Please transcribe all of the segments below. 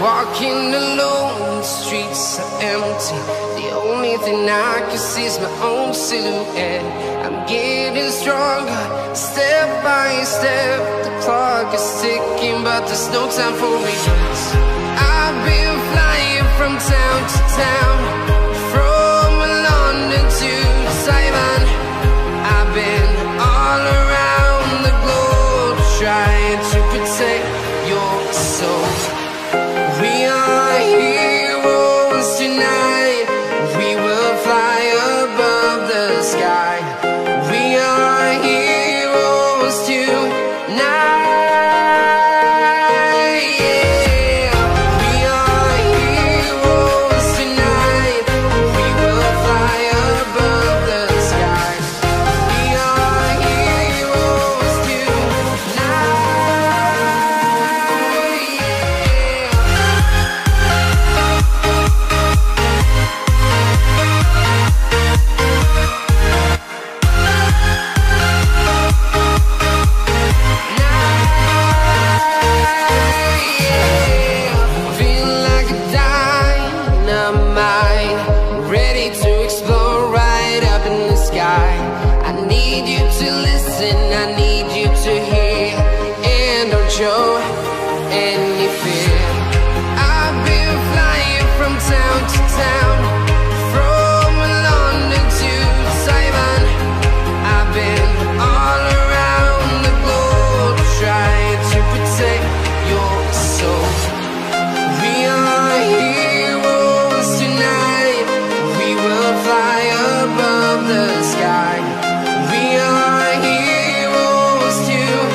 Walking alone, the streets are empty. The only thing I can see is my own silhouette. I'm getting stronger, step by step. The clock is ticking, but there's no time for me. I've been flying from town to town, from London to Taiwan. I've been all around the globe, trying to protect your soul. We are heroes tonight. We will fly above the sky. We are heroes tonight. Yeah. We are heroes tonight. We will fly above the sky. We are heroes tonight. Show any fear. I've been flying from town to town, from London to Taiwan. I've been all around the globe, trying to protect your soul. We are heroes tonight. We will fly above the sky. We are heroes tonight.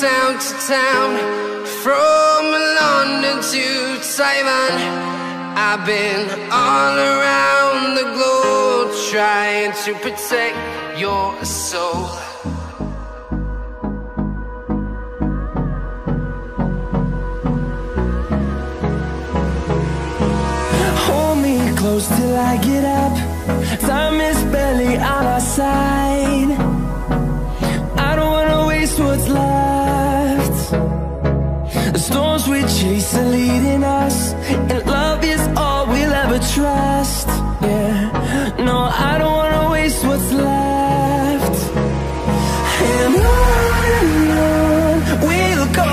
Town to town, from London to Taiwan. I've been all around the globe, trying to protect your soul. Hold me close till I get up. Time is barely on our side. I don't wanna waste what's left. The storms we chase are leading us, and love is all we'll ever trust. Yeah, no, I don't wanna waste what's left. And on we'll go,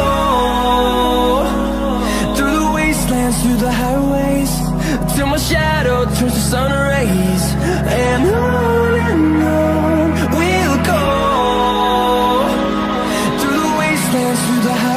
through the wastelands, through the highways, till my shadow turns to sun rays. And on we'll go, through the wastelands, through the highways.